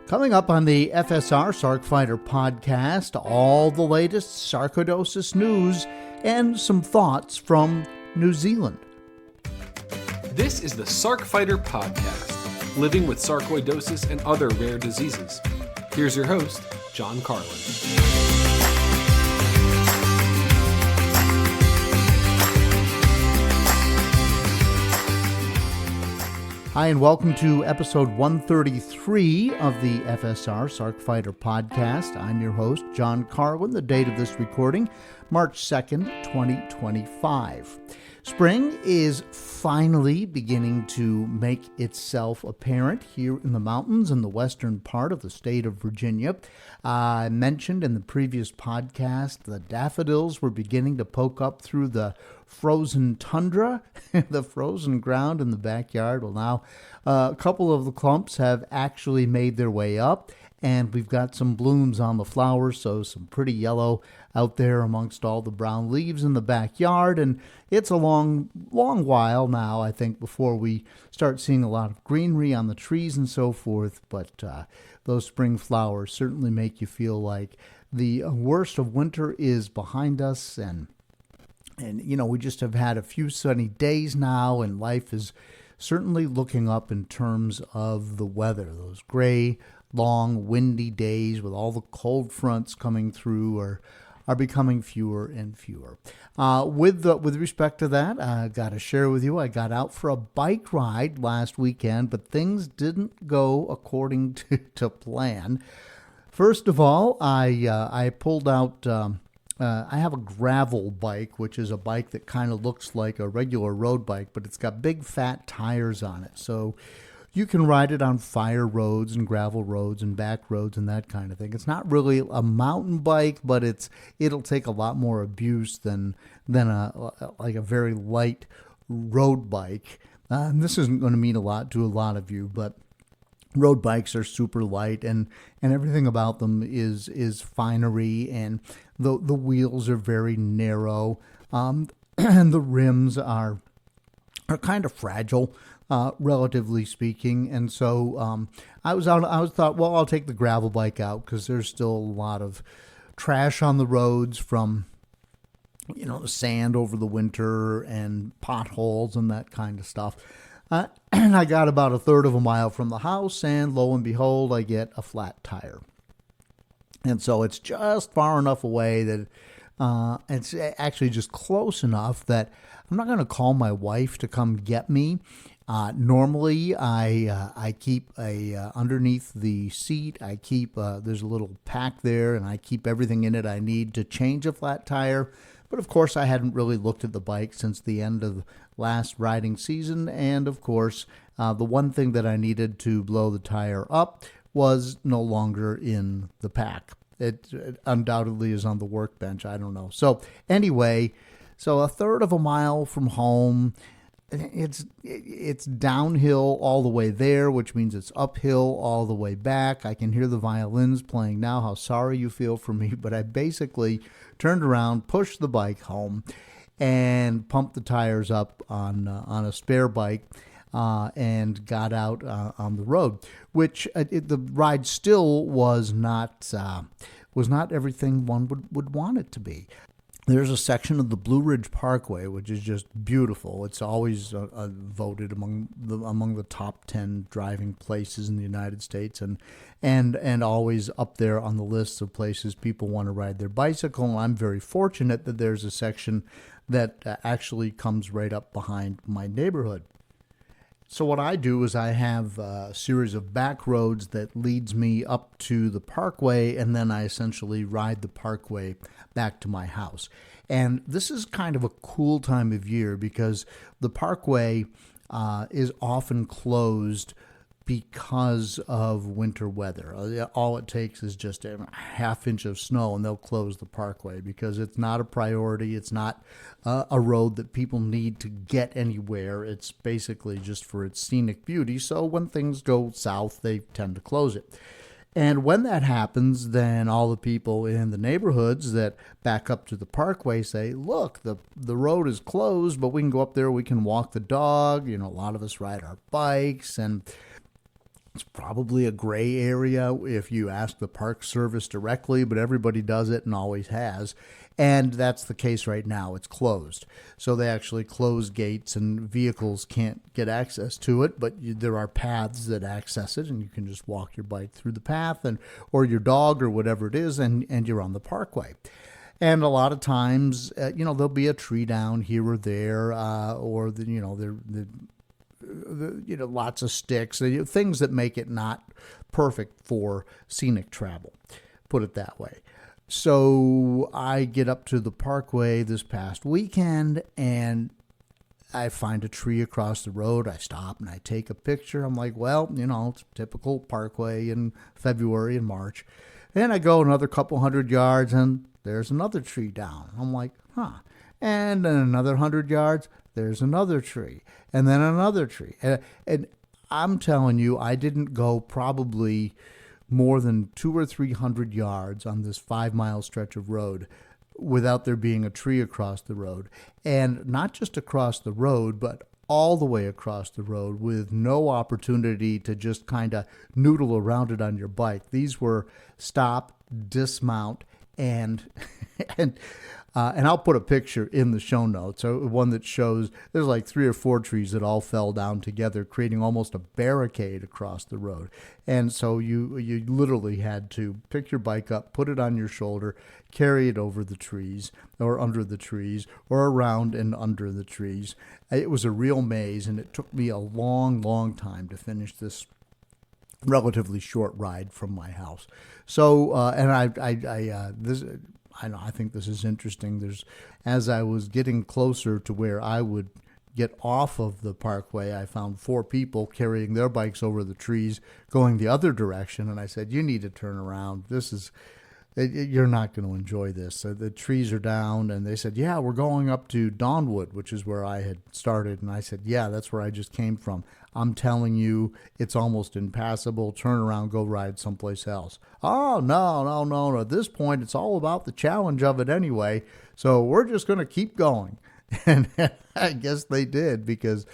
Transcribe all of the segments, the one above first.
Coming up on the FSR Sarc Fighter podcast, all the latest sarcoidosis news and some thoughts from New Zealand. This is the Sarc Fighter podcast, living with sarcoidosis and other rare diseases. Here's your host, John Carlin. Hi, and welcome to episode 133 of the FSR Sarc Fighter podcast. I'm your host, John Carlin. The date of this recording, March 2nd, 2025. Spring is finally beginning to make itself apparent here in the mountains in the western part of the state of Virginia. I mentioned in the previous podcast the daffodils were beginning to poke up through the frozen tundra, the frozen ground in the backyard. Well, now a couple of the clumps have actually made their way up, and we've got some blooms on the flowers, so some pretty yellow out there amongst all the brown leaves in the backyard. And it's a long while now, I think, before we start seeing a lot of greenery on the trees and so forth. But those spring flowers certainly make you feel like the worst of winter is behind us. And you know, we just have had a few sunny days now, and life is certainly looking up in terms of the weather. Those gray, long, windy days with all the cold fronts coming through are becoming fewer and fewer. With respect to that, I got to share with you, I got out for a bike ride last weekend, but things didn't go according to plan. First of all, I pulled out... I have a gravel bike, which is a bike that kind of looks like a regular road bike, but it's got big fat tires on it. So you can ride it on fire roads and gravel roads and back roads and that kind of thing. It's not really a mountain bike, but it'll take a lot more abuse than a very light road bike. And this isn't going to mean a lot to a lot of you, but road bikes are super light, and everything about them is finery, and the wheels are very narrow, and the rims are kind of fragile, relatively speaking. And so I thought, well, I'll take the gravel bike out because there's still a lot of trash on the roads from, you know, the sand over the winter and potholes and that kind of stuff. And I got about a third of a mile from the house, and lo and behold, I get a flat tire. And so it's just far enough away that it's actually just close enough that I'm not going to call my wife to come get me. Normally, I keep underneath the seat. I keep there's a little pack there, and I keep everything in it I need to change a flat tire. But of course, I hadn't really looked at the bike since the end of last riding season. And of course, the one thing that I needed to blow the tire up was no longer in the pack. It undoubtedly is on the workbench. I don't know. So anyway, a third of a mile from home. It's downhill all the way there, which means it's uphill all the way back. I can hear the violins playing now. How sorry you feel for me, but I basically turned around, pushed the bike home, and pumped the tires up on a spare bike, and got out on the road. Which the ride still was not everything one would want it to be. There's a section of the Blue Ridge Parkway which is just beautiful. It's always voted among the top 10 driving places in the United States, and always up there on the list of places people want to ride their bicycle. And I'm very fortunate that there's a section that actually comes right up behind my neighborhood. So what I do is I have a series of back roads that leads me up to the parkway, and then I essentially ride the parkway back to my house. And this is kind of a cool time of year because the parkway is often closed because of winter weather. All it takes is just a half inch of snow and they'll close the parkway because it's not a priority. It's not a road that people need to get anywhere. It's basically just for its scenic beauty. So when things go south, they tend to close it. And when that happens, then all the people in the neighborhoods that back up to the parkway say, look, the road is closed, but we can go up there, we can walk the dog. You know, a lot of us ride our bikes. And It's probably a gray area if you ask the Park Service directly, but everybody does it and always has. And that's the case right now. It's closed. So they actually close gates and vehicles can't get access to it, but there are paths that access it, and you can just walk your bike through the path or your dog or whatever it is, and you're on the parkway. And a lot of times, there'll be a tree down here or there, or lots of sticks, things that make it not perfect for scenic travel, put it that way. So I get up to the parkway this past weekend and I find a tree across the road. I stop and I take a picture. I'm like, well, it's typical parkway in February and March. And I go another couple hundred yards and there's another tree down. I'm like, huh. And then another 100 yards, there's another tree. And then another tree. And I'm telling you, I didn't go probably more than 200 or 300 yards on this 5-mile stretch of road without there being a tree across the road. And not just across the road, but all the way across the road with no opportunity to just kind of noodle around it on your bike. These were stop, dismount, and I'll put a picture in the show notes, one that shows there's like 3 or 4 trees that all fell down together, creating almost a barricade across the road. And so you literally had to pick your bike up, put it on your shoulder, carry it over the trees or under the trees or around and under the trees. It was a real maze, and it took me a long, long time to finish this relatively short ride from my house. So, I think this is interesting. As I was getting closer to where I would get off of the parkway, I found 4 people carrying their bikes over the trees, going the other direction. And I said, you need to turn around. You're not going to enjoy this. So the trees are down. And they said, yeah, we're going up to Dawnwood, which is where I had started. And I said, yeah, that's where I just came from. I'm telling you, it's almost impassable. Turn around, go ride someplace else. Oh, no. At this point, it's all about the challenge of it anyway. So we're just going to keep going. And I guess they did, because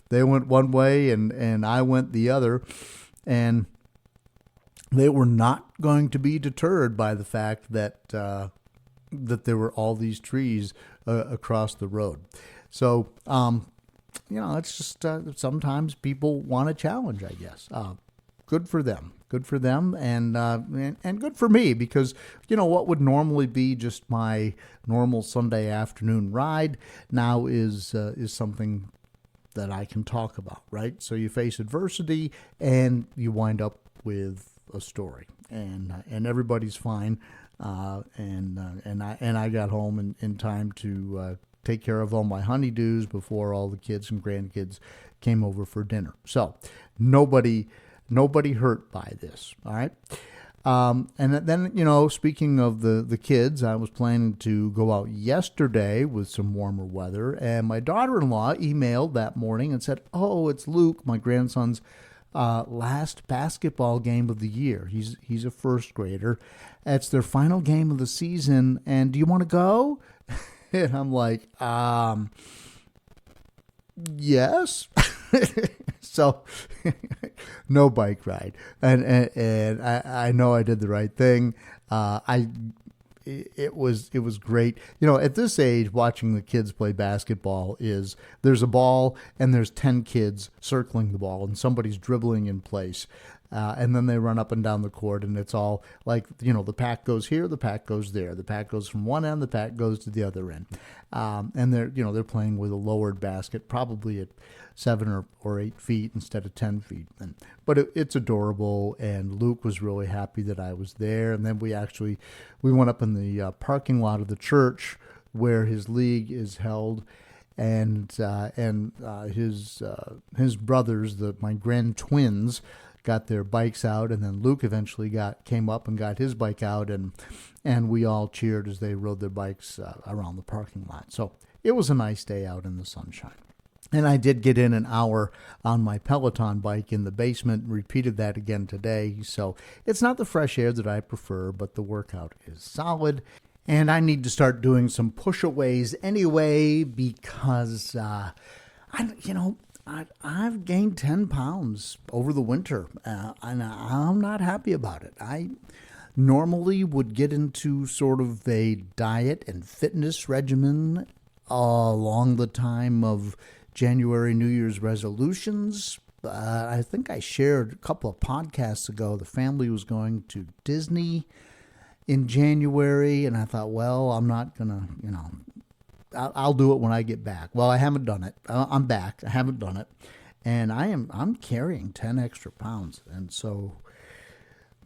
they went one way and I went the other. And they were not going to be deterred by the fact that there were all these trees across the road. So, it's just sometimes people want a challenge, I guess. Good for them. Good for them, and good for me, because what would normally be just my normal Sunday afternoon ride now is something that I can talk about, right? So you face adversity and you wind up with a story, and everybody's fine, and I got home in time to take care of all my honeydews before all the kids and grandkids came over for dinner. So nobody hurt by this. All right. And then, speaking of the kids, I was planning to go out yesterday with some warmer weather, and my daughter-in-law emailed that morning and said, oh, it's Luke, my grandson's last basketball game of the year. He's a first grader. It's their final game of the season, and do you want to go? And I'm like, yes. So no bike ride. And I know I did the right thing. It was great. At this age, watching the kids play basketball there's a ball and there's 10 kids circling the ball and somebody's dribbling in place. And then they run up and down the court, and it's all like, the pack goes here, the pack goes there, the pack goes from one end, the pack goes to the other end. And they're playing with a lowered basket, probably at 7 or 8 feet instead of 10 feet. But it's adorable, and Luke was really happy that I was there. And then we went up in the parking lot of the church where his league is held, and his brothers, my grand twins, got their bikes out, and then Luke eventually came up and got his bike out, and we all cheered as they rode their bikes around the parking lot. So it was a nice day out in the sunshine. And I did get in an hour on my Peloton bike in the basement, repeated that again today. So it's not the fresh air that I prefer, but the workout is solid. And I need to start doing some push-aways anyway, because, I've gained 10 pounds over the winter, and I'm not happy about it. I normally would get into sort of a diet and fitness regimen along the time of January New Year's resolutions. I think I shared a couple of podcasts ago, the family was going to Disney in January, and I thought, well, I'm not going to, I'll do it when I get back. Well, I haven't done it. I'm back. I haven't done it. And I'm carrying 10 extra pounds. And so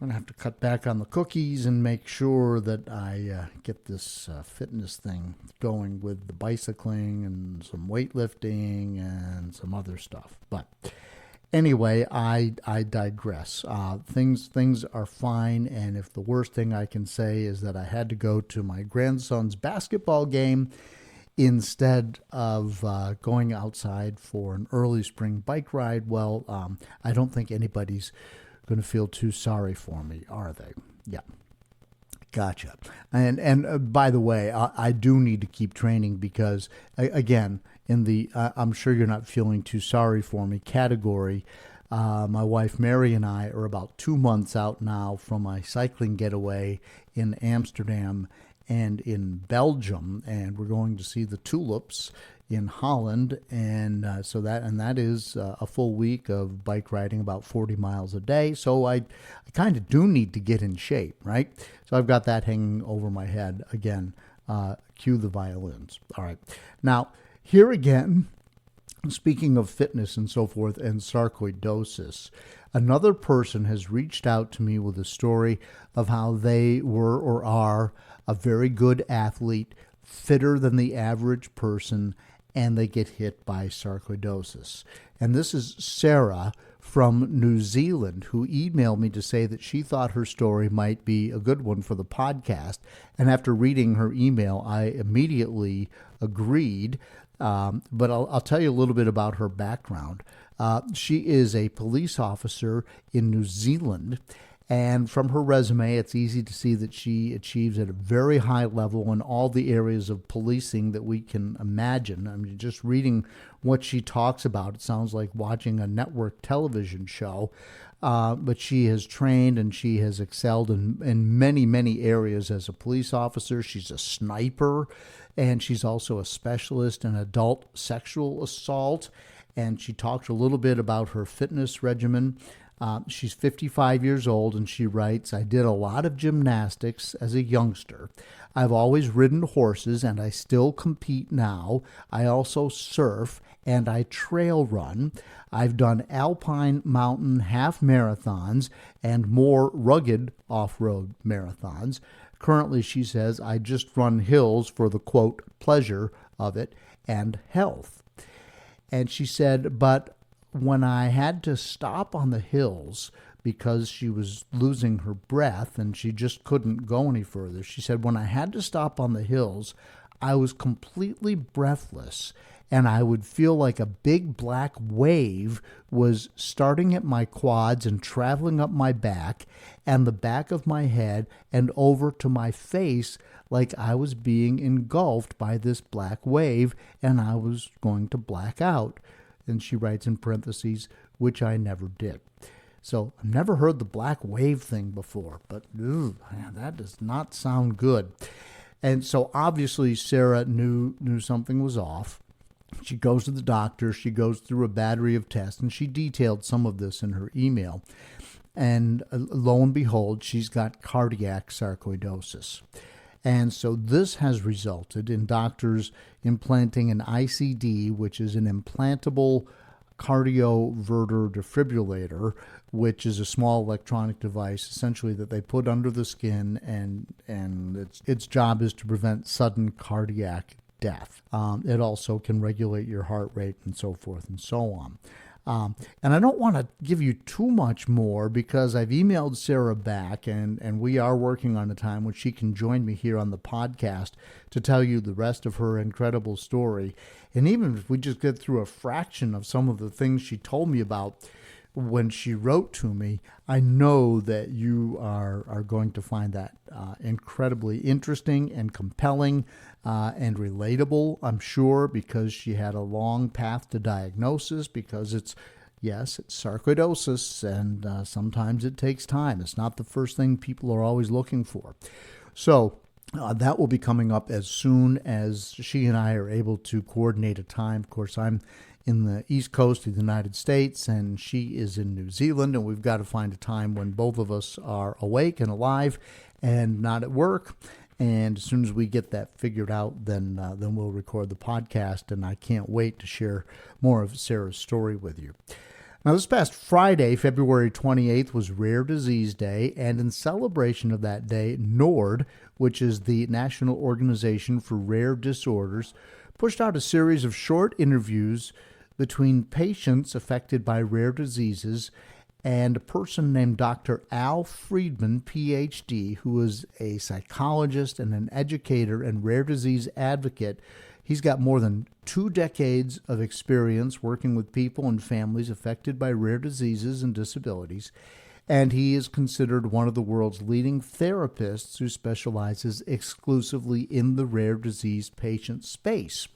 I'm going to have to cut back on the cookies and make sure that I get this fitness thing going with the bicycling and some weightlifting and some other stuff. But anyway, I digress. Things are fine, and if the worst thing I can say is that I had to go to my grandson's basketball game instead of going outside for an early spring bike ride, well, I don't think anybody's going to feel too sorry for me, are they? Yeah. Gotcha. And by the way, I do need to keep training because, again, in the I'm sure you're not feeling too sorry for me category, my wife Mary and I are about 2 months out now from a cycling getaway in Amsterdam and in Belgium, and we're going to see the tulips in Holland, and so that is a full week of bike riding, about 40 miles a day. So I kind of do need to get in shape, right? So I've got that hanging over my head again. Cue the violins. All right, now here again, speaking of fitness and so forth and sarcoidosis, another person has reached out to me with a story of how they were or are a very good athlete, fitter than the average person, and they get hit by sarcoidosis. And this is Sarah from New Zealand, who emailed me to say that she thought her story might be a good one for the podcast. And after reading her email, I immediately agreed. But I'll tell you a little bit about her background. She is a police officer in New Zealand. And from her resume, it's easy to see that she achieves at a very high level in all the areas of policing that we can imagine. I mean, just reading what she talks about, it sounds like watching a network television show. But she has trained and she has excelled in many, many areas as a police officer. She's a sniper, and she's also a specialist in adult sexual assault. And she talked a little bit about her fitness regimen. She's 55 years old, and she writes, I did a lot of gymnastics as a youngster. I've always ridden horses, and I still compete now. I also surf, and I trail run. I've done alpine mountain half marathons and more rugged off-road marathons. Currently, she says, I just run hills for the, quote, pleasure of it and health. And she said, but when I had to stop on the hills because she was losing her breath and she just couldn't go any further, she said, when I had to stop on the hills, I was completely breathless, and I would feel like a big black wave was starting at my quads and traveling up my back and the back of my head and over to my face, like I was being engulfed by this black wave and I was going to black out. And she writes in parentheses, which I never did. So I've never heard the black wave thing before, but man, that does not sound good. And so obviously Sarah knew something was off. She goes to the doctor. She goes through a battery of tests, and she detailed some of this in her email. And lo and behold, she's got cardiac sarcoidosis. And so this has resulted in doctors implanting an ICD, which is an implantable cardioverter defibrillator, which is a small electronic device essentially that they put under the skin, and its job is to prevent sudden cardiac death. It also can regulate your heart rate and so forth and so on. And I don't want to give you too much more because I've emailed Sarah back, and we are working on a time when she can join me here on the podcast to tell you the rest of her incredible story. And even if we just get through a fraction of some of the things she told me about, when she wrote to me, I know that you are going to find that incredibly interesting and compelling and relatable, I'm sure, because she had a long path to diagnosis, because it's sarcoidosis, and sometimes it takes time. It's not the first thing people are always looking for. So that will be coming up as soon as she and I are able to coordinate a time. Of course, I'm in the East Coast of the United States, and she is in New Zealand, and we've got to find a time when both of us are awake and alive and not at work. And as soon as we get that figured out, then we'll record the podcast, and I can't wait to share more of Sarah's story with you. Now, this past Friday, February 28th, was Rare Disease Day, and in celebration of that day, NORD, which is the National Organization for Rare Disorders, pushed out a series of short interviews between patients affected by rare diseases and a person named Dr. Al Friedman, Ph.D., who is a psychologist and an educator and rare disease advocate. He's got more than 2 decades of experience working with people and families affected by rare diseases and disabilities, and he is considered one of the world's leading therapists who specializes exclusively in the rare disease patient space.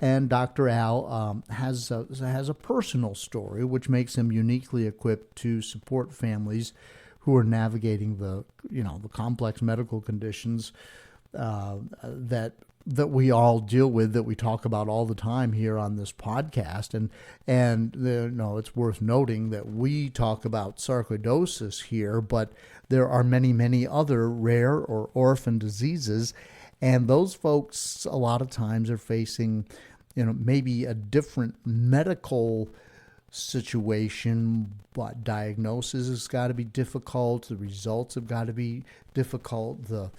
And Dr. Al has a personal story, which makes him uniquely equipped to support families who are navigating the complex medical conditions that we all deal with, that we talk about all the time here on this podcast. And it's worth noting that we talk about sarcoidosis here, but there are many, many other rare or orphan diseases. And those folks a lot of times are facing, maybe a different medical situation, but diagnosis has got to be difficult. The results have got to be difficult. The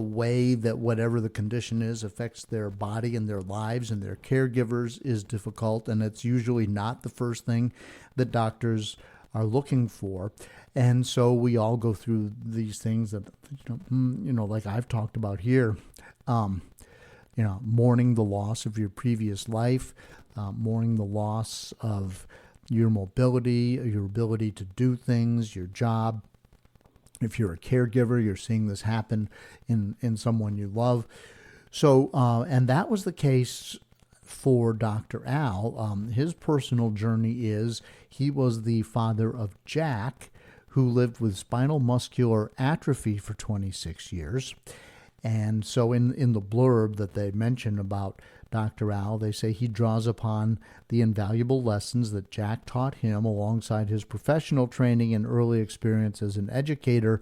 way that whatever the condition is affects their body and their lives and their caregivers is difficult, and it's usually not the first thing that doctors are looking for. And so we all go through these things that, like I've talked about here, mourning the loss of your previous life, mourning the loss of your mobility, your ability to do things, your job. If you're a caregiver, you're seeing this happen in someone you love. So, and that was the case for Dr. Al. His personal journey is he was the father of Jack, who lived with spinal muscular atrophy for 26 years. And so in the blurb that they mention about Dr. Al, they say he draws upon the invaluable lessons that Jack taught him alongside his professional training and early experience as an educator,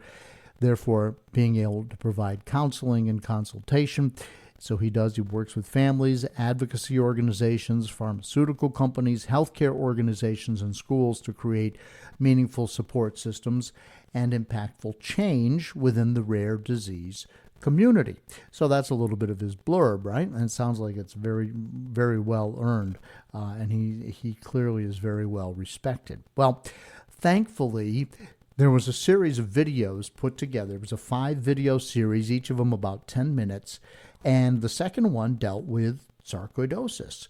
therefore being able to provide counseling and consultation. So he works with families, advocacy organizations, pharmaceutical companies, healthcare organizations, and schools to create meaningful support systems and impactful change within the rare disease community. So that's a little bit of his blurb, right? And it sounds like it's very, very well earned, and he clearly is very well respected. Well, thankfully, there was a series of videos put together. It was a 5-video series, each of them about 10 minutes, and the second one dealt with sarcoidosis.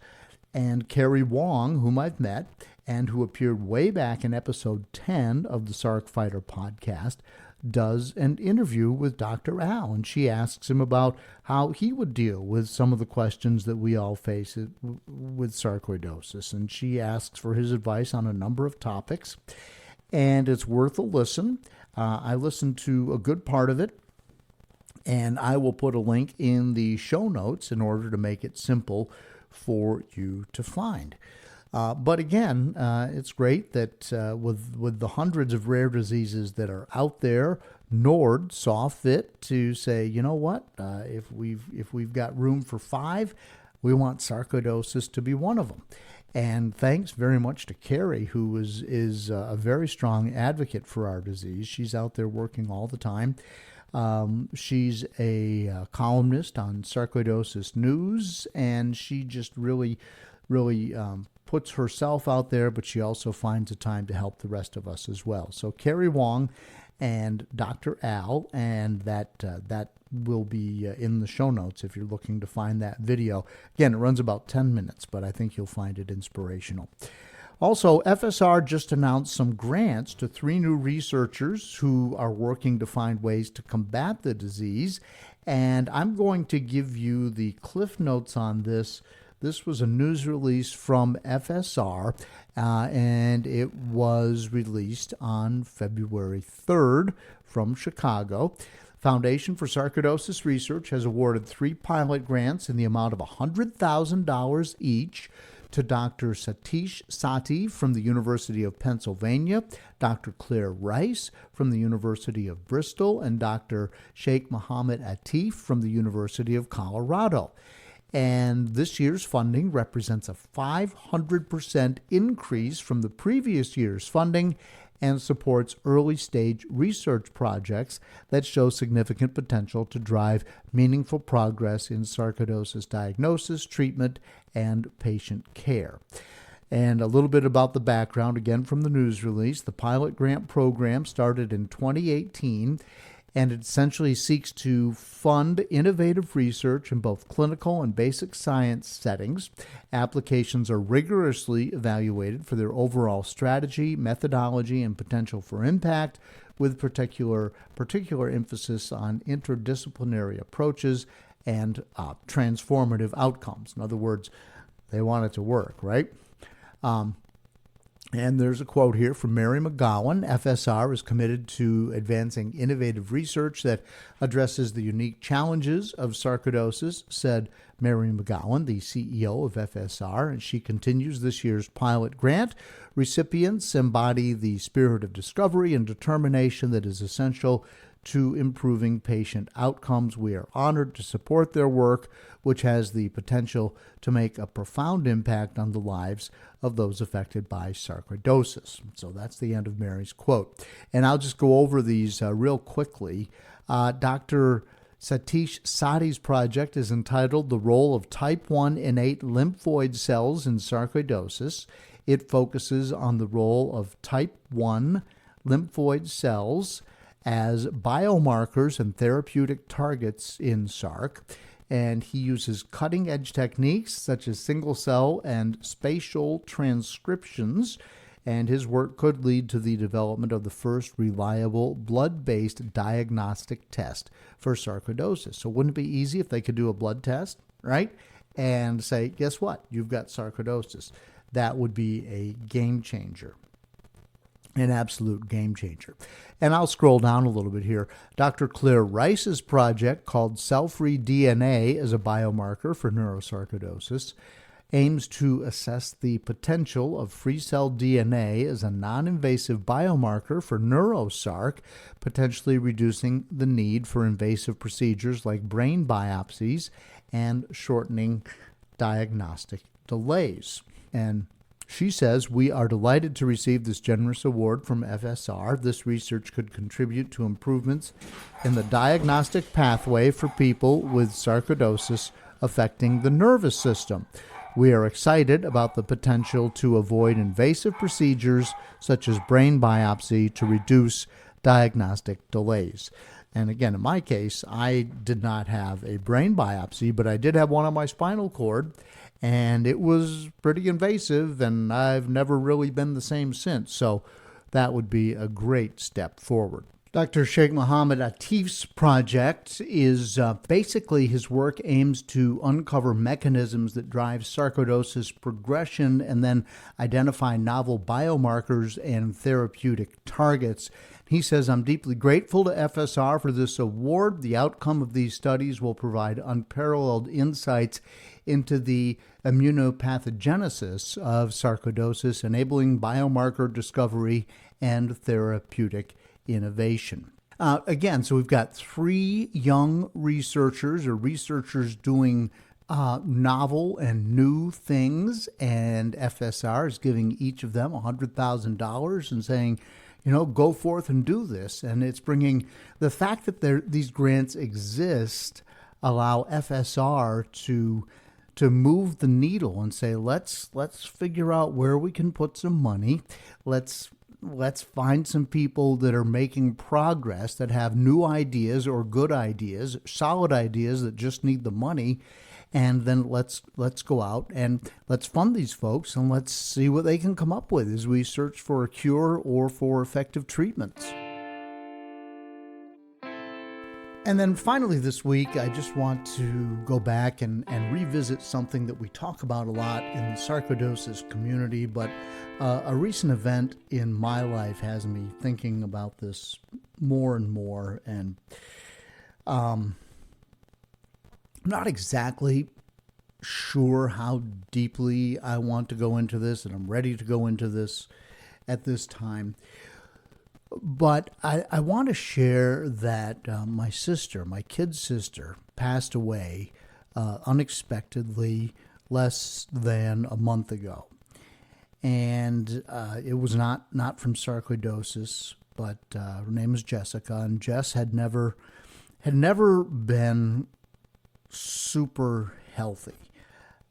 And Kerry Wong, whom I've met, and who appeared way back in episode 10 of the Sarc Fighter podcast, does an interview with Dr. Al, and she asks him about how he would deal with some of the questions that we all face with sarcoidosis. And she asks for his advice on a number of topics, and it's worth a listen. I listened to a good part of it, and I will put a link in the show notes in order to make it simple for you to find. But again, it's great that with the hundreds of rare diseases that are out there, NORD saw fit to say, you know what, if we've got room for 5, we want sarcoidosis to be one of them. And thanks very much to Kerry, who is a very strong advocate for our disease. She's out there working all the time. She's a columnist on Sarcoidosis News, and she just really puts herself out there, but she also finds the time to help the rest of us as well. So Kerry Wong and Dr. Al, and that will be in the show notes if you're looking to find that video. Again, it runs about 10 minutes, but I think you'll find it inspirational. Also, FSR just announced some grants to 3 new researchers who are working to find ways to combat the disease. And I'm going to give you the cliff notes on this. This was a news release from FSR, and it was released on February 3rd from Chicago. Foundation for Sarcoidosis Research has awarded 3 pilot grants in the amount of $100,000 each to Dr. Satish Sati from the University of Pennsylvania, Dr. Claire Rice from the University of Bristol, and Dr. Sheikh Mohammed Atif from the University of Colorado. And this year's funding represents a 500% increase from the previous year's funding and supports early-stage research projects that show significant potential to drive meaningful progress in sarcoidosis diagnosis, treatment, and patient care. And a little bit about the background, again from the news release. The pilot grant program started in 2018, and it essentially seeks to fund innovative research in both clinical and basic science settings. Applications are rigorously evaluated for their overall strategy, methodology, and potential for impact, with particular emphasis on interdisciplinary approaches and transformative outcomes. In other words, they want it to work, right? And there's a quote here from Mary McGowan. FSR is committed to advancing innovative research that addresses the unique challenges of sarcoidosis, said Mary McGowan, the CEO of FSR. And she continues, this year's pilot grant recipients embody the spirit of discovery and determination that is essential to improving patient outcomes. We are honored to support their work, which has the potential to make a profound impact on the lives of those affected by sarcoidosis. So that's the end of Mary's quote. And I'll just go over these real quickly. Dr. Satish Sati's project is entitled The Role of Type 1 Innate Lymphoid Cells in Sarcoidosis. It focuses on the role of type 1 lymphoid cells as biomarkers and therapeutic targets in SARC. And he uses cutting-edge techniques such as single-cell and spatial transcriptions, and his work could lead to the development of the first reliable blood-based diagnostic test for sarcoidosis. So wouldn't it be easy if they could do a blood test, right? And say, guess what? You've got sarcoidosis. That would be a game changer. An absolute game changer. And I'll scroll down a little bit here. Dr. Claire Rice's project, called Cell-Free DNA as a biomarker for neurosarcoidosis, aims to assess the potential of free cell DNA as a non-invasive biomarker for neurosarc, potentially reducing the need for invasive procedures like brain biopsies and shortening diagnostic delays. And she says, we are delighted to receive this generous award from FSR. This research could contribute to improvements in the diagnostic pathway for people with sarcoidosis affecting the nervous system. We are excited about the potential to avoid invasive procedures such as brain biopsy to reduce diagnostic delays. And again, in my case, I did not have a brain biopsy, but I did have one on my spinal cord. And it was pretty invasive, and I've never really been the same since. So that would be a great step forward. Dr. Sheikh Mohammed Atif's project is basically his work aims to uncover mechanisms that drive sarcoidosis progression and then identify novel biomarkers and therapeutic targets. He says, I'm deeply grateful to FSR for this award. The outcome of these studies will provide unparalleled insights into the immunopathogenesis of sarcoidosis, enabling biomarker discovery and therapeutic innovation. Again, so we've got 3 young researchers doing novel and new things, and FSR is giving each of them $100,000 and saying, go forth and do this. And it's bringing the fact that these grants exist allow FSR to move the needle and say, let's figure out where we can put some money. Let's find some people that are making progress, that have new ideas or good ideas, solid ideas that just need the money, and then let's go out and let's fund these folks and let's see what they can come up with as we search for a cure or for effective treatments. And then finally this week, I just want to go back and revisit something that we talk about a lot in the sarcoidosis community, but a recent event in my life has me thinking about this more and more. And I'm not exactly sure how deeply I want to go into this, and I'm ready to go into this at this time. But I want to share that my kid's sister, passed away unexpectedly less than a month ago. And it was not from sarcoidosis, but her name is Jessica. And Jess had never been super healthy.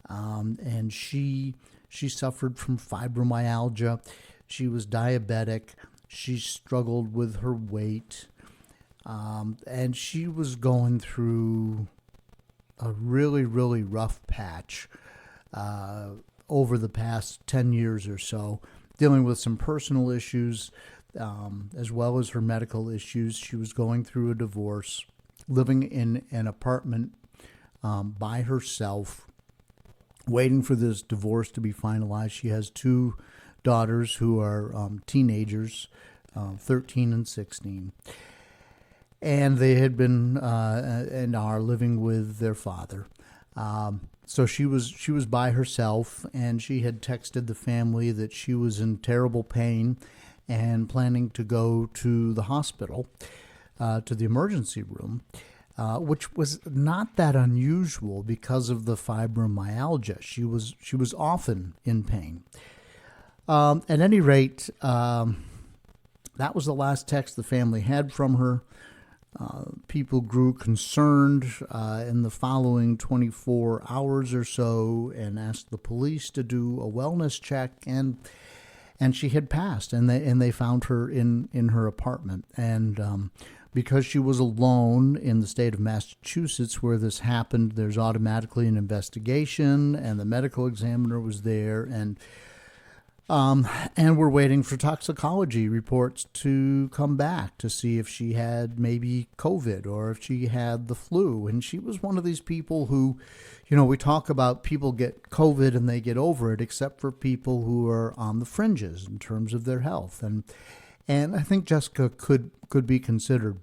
And she suffered from fibromyalgia. She was diabetic. She struggled with her weight, and she was going through a really, really rough patch over the past 10 years or so, dealing with some personal issues as well as her medical issues. She was going through a divorce, living in an apartment by herself, waiting for this divorce to be finalized. She has two daughters who are teenagers, 13 and 16. And they had been and are living with their father. So she was by herself, and she had texted the family that she was in terrible pain and planning to go to the hospital, to the emergency room, which was not that unusual because of the fibromyalgia. She was often in pain. At any rate, that was the last text the family had from her. People grew concerned in the following 24 hours or so and asked the police to do a wellness check, and she had passed, and they found her in her apartment. And because she was alone in the state of Massachusetts where this happened, there's automatically an investigation, and the medical examiner was there, and we're waiting for toxicology reports to come back to see if she had maybe COVID or if she had the flu. And she was one of these people who, we talk about people get COVID and they get over it, except for people who are on the fringes in terms of their health. And I think Jessica could be considered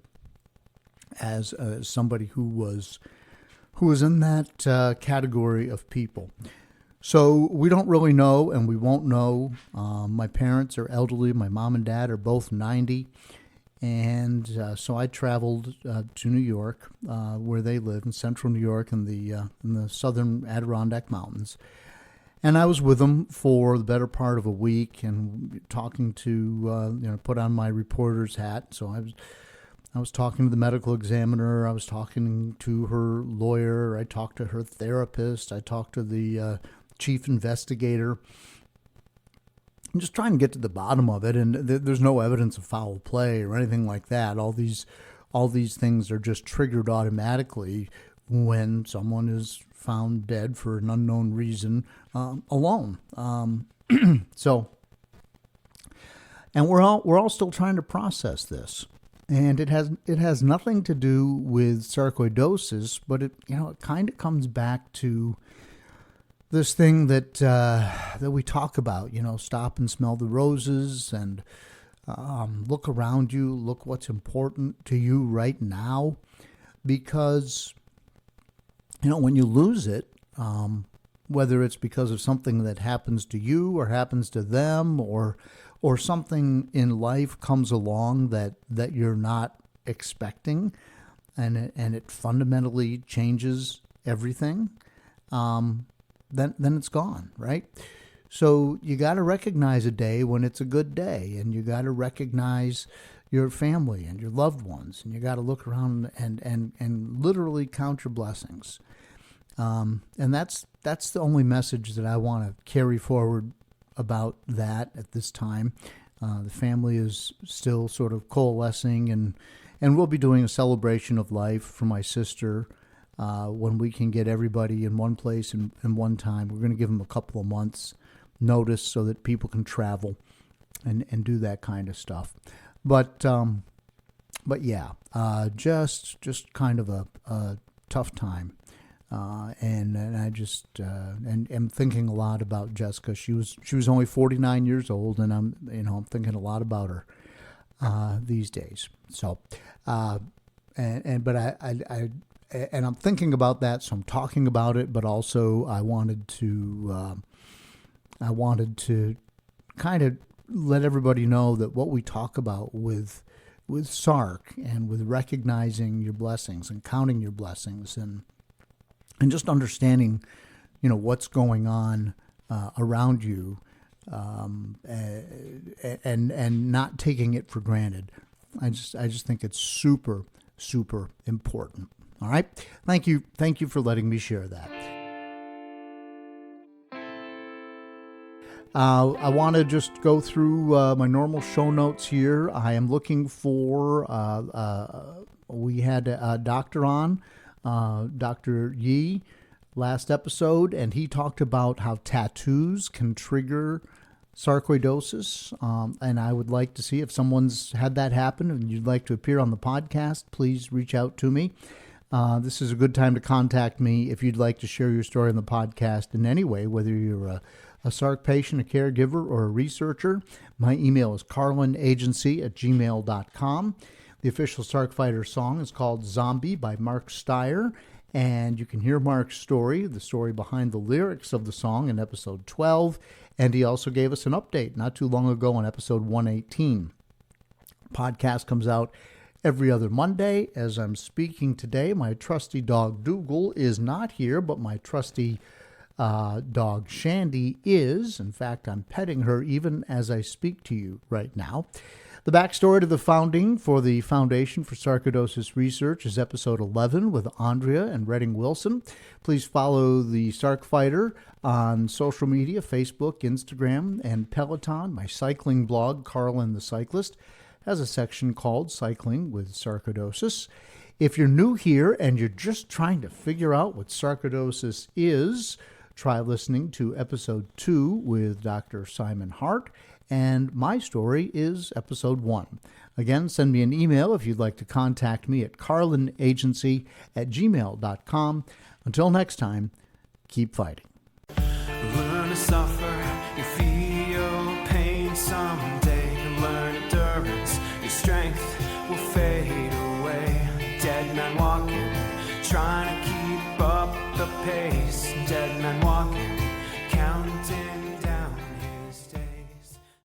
as somebody who was in that category of people. So we don't really know, and we won't know. My parents are elderly. My mom and dad are both 90. And so I traveled to New York, where they live, in central New York in the southern Adirondack Mountains. And I was with them for the better part of a week and talking to, put on my reporter's hat. So I was talking to the medical examiner. I was talking to her lawyer. I talked to her therapist. I talked to the chief investigator. I'm just trying to get to the bottom of it, and there's no evidence of foul play or anything like that. All these things are just triggered automatically when someone is found dead for an unknown reason, alone. So, and we're all still trying to process this, and it has nothing to do with sarcoidosis, but it kind of comes back to this thing that we talk about, stop and smell the roses, and look around you, look what's important to you right now, because when you lose it, whether it's because of something that happens to you or happens to them, or something in life comes along that you're not expecting, and it fundamentally changes everything. Then it's gone, right? So you got to recognize a day when it's a good day, and you got to recognize your family and your loved ones, and you got to look around and literally count your blessings. And that's the only message that I want to carry forward about that at this time. The family is still sort of coalescing, and we'll be doing a celebration of life for my sister when we can get everybody in one place in one time. We're going to give them a couple of months notice so that people can travel and do that kind of stuff. But yeah, just kind of a tough time. And I just and am thinking a lot about Jessica. She was only 49 years old, and I'm thinking a lot about her these days. So, but I'm thinking about that, so I'm talking about it. But also, I wanted to kind of let everybody know that what we talk about with Sarc and with recognizing your blessings and counting your blessings and just understanding, what's going on around you, and not taking it for granted. I just think it's super, super important. All right. Thank you for letting me share that. I want to just go through my normal show notes here. I am looking for, we had a doctor on, Dr. Yi, last episode, and he talked about how tattoos can trigger sarcoidosis. And I would like to see if someone's had that happen and you'd like to appear on the podcast, please reach out to me. This is a good time to contact me if you'd like to share your story on the podcast in any way, whether you're a Sarc patient, a caregiver, or a researcher. My email is carlinagency@gmail.com. The official Sarc Fighter song is called Zombie by Mark Steyer, and you can hear Mark's story, the story behind the lyrics of the song, in episode 12, and he also gave us an update not too long ago on episode 118. Podcast comes out every other Monday. As I'm speaking today, my trusty dog Dougal is not here, but my trusty dog Shandy is. In fact, I'm petting her even as I speak to you right now. The backstory to the founding for the Foundation for Sarcoidosis Research is episode 11 with Andrea and Redding Wilson. Please follow the Sarc Fighter on social media, Facebook, Instagram, and Peloton. My cycling blog, Carlin the Cyclist, has a section called Cycling with Sarcoidosis. If you're new here and you're just trying to figure out what sarcoidosis is, try listening to episode 2 with Dr. Simon Hart, and my story is episode 1. Again, send me an email if you'd like to contact me at carlinagency@gmail.com. Until next time, keep fighting. Learn to suffer, you feel pain someday. Learn endurance, your strength will fade away. Dead man walking, trying to keep up the pace.